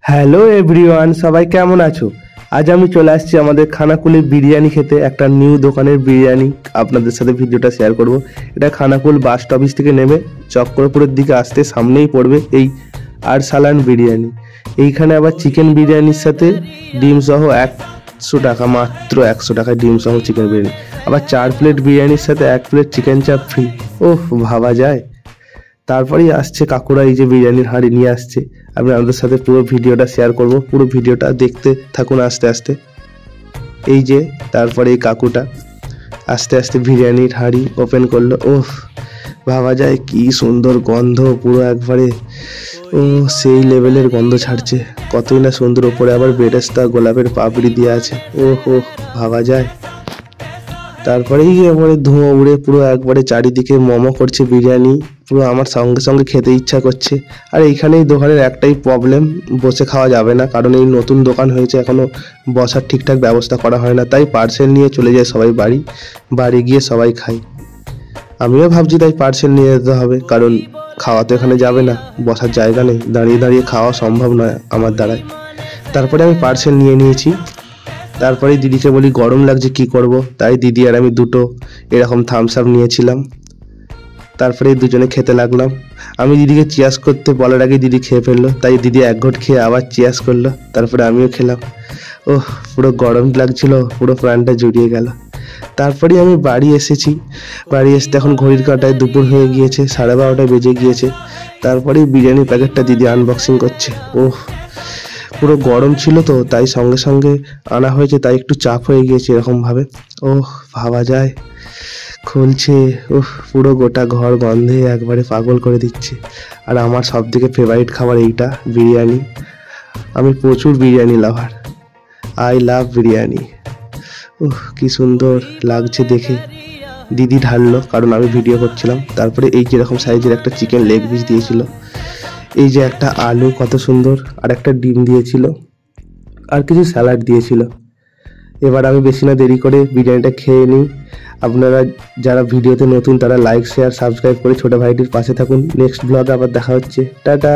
Hello everyone, সবাই কেমন আছো? আজ আমি চলে আসছি আমাদের খানাকুলে বিরিয়ানি খেতে। একটা নিউ দোকানের বিরিয়ানি আপনাদের সাথে ভিডিওটা শেয়ার করব। এটা খানাকুল বাস স্টপেজ থেকে নেমে চক্রপুরের দিকে আসতে সামনেই পড়বে এই আরসালান বিরিয়ানি। এইখানে আবার চিকেন বিরিয়ানির সাথে ডিম সহ 100 টাকা, মাত্র 100 টাকায় ডিম সহ চিকেন বিরিয়ানি। আবার 4 প্লেট বিরিয়ানির সাথে 1 প্লেট চিকেন চাপ ফ্রি। ওহ, ভাবা যায়। তারপরেই আসছে কাকুরা, এই যে বিরিয়ানির হাঁড়ি নিয়ে আসছে। আমি আপনাদের সাথে পুরো ভিডিওটা শেয়ার করব, পুরো ভিডিওটা দেখতে থাকুন আস্তে আস্তে। এই যে তারপরে এই কাকুটা আস্তে আস্তে বিরিয়ানির হাঁড়ি ওপেন করলো। ওহ, ভাবা যায় কি সুন্দর গন্ধ, পুরো একবারে ও সেই লেভেলের গন্ধ ছাড়ছে। কতই না সুন্দর। ওপরে আবার বেরেস্তা গোলাপের পাপড়ি দিয়ে আছে। ওহ ওহ, ভাবা যায়। তারপরেই একবারে ধোঁয়া উড়ে পুরো একবারে চারিদিকে মোমো করছে বিরিয়ানি। পুরো আমার সঙ্গে সঙ্গে খেতে ইচ্ছা করছে। আর এইখানেই দোকানের একটাই প্রবলেম, বসে খাওয়া যাবে না, কারণ এই নতুন দোকান হয়েছে, এখনো বসার ঠিকঠাক ব্যবস্থা করা হয় না। তাই পার্সেল নিয়ে চলে যায় সবাই বাড়ি, বাড়ি গিয়ে সবাই খায়। আমিও ভাবছি তাই পার্সেল নিয়ে যেতে হবে, কারণ খাওয়া তো এখানে যাবে না, বসার জায়গা নেই, দাঁড়িয়ে দাঁড়িয়ে খাওয়া সম্ভব নয় আমার দ্বারায়। তারপরে আমি পার্সেল নিয়ে নিয়েছি। তারপরে দিদিকে বলি গরম লাগছে কি করব, তাই দিদি আর আমি দুটো এরকম থামস আপ নিয়েছিলাম। তারপরে দুজনে খেতে লাগলাম। আমি দিদিকে চিয়াস করতে বলার আগে দিদি খেয়ে ফেললো, তাই দিদি এক ঘট খেয়ে আবার চিয়াস করলো। তারপরে আমিও খেলাম। ওহ, পুরো গরম লাগছিল, পুরো প্রাণটা জুড়িয়ে গেল। তারপরে আমি বাড়ি এসেছি। বাড়ি আসতে এখন ঘড়ির কাঁটায় দুপুর হয়ে গিয়েছে, 12:30 বেজে গিয়েছে। তারপরে বিরিয়ানির প্যাকেটটা দিদি আনবক্সিং করছে। ওহ, পুরো গরম ছিল তো, তাই সঙ্গে সঙ্গে আনা হয়েছে, তাই একটু চাপ হয়ে গিয়েছে এরকমভাবে। ওহ, ভাবা যায়। খুলছে, ওহ, পুরো গোটা ঘর গন্ধে একবারে পাগল করে দিচ্ছে। আর আমার সব থেকে ফেভারিট খাবার এইটা, বিরিয়ানি। আমি প্রচুর বিরিয়ানি লাভার, আই লাভ বিরিয়ানি। ওহ, কি সুন্দর লাগছে দেখে। দিদি ঢাললো, কারণ আমি ভিডিও করছিলাম। তারপরে এই যেরকম সাইজের একটা চিকেন লেগ পিস দিয়েছিল, এই যে একটা আলু কত সুন্দর, আর একটা ডিম দিয়েছিল, আর কিছু স্যালাড দিয়েছিল। এবার আমি বেশি না দেরি করে বিরিয়ানিটা খেয়ে নিই। আপনারা যারা ভিডিওতে নতুন তারা লাইক শেয়ার সাবস্ক্রাইব করে ছোটো ভাইটির পাশে থাকুন। নেক্সট ব্লগে আবার দেখা হচ্ছে। টাটা।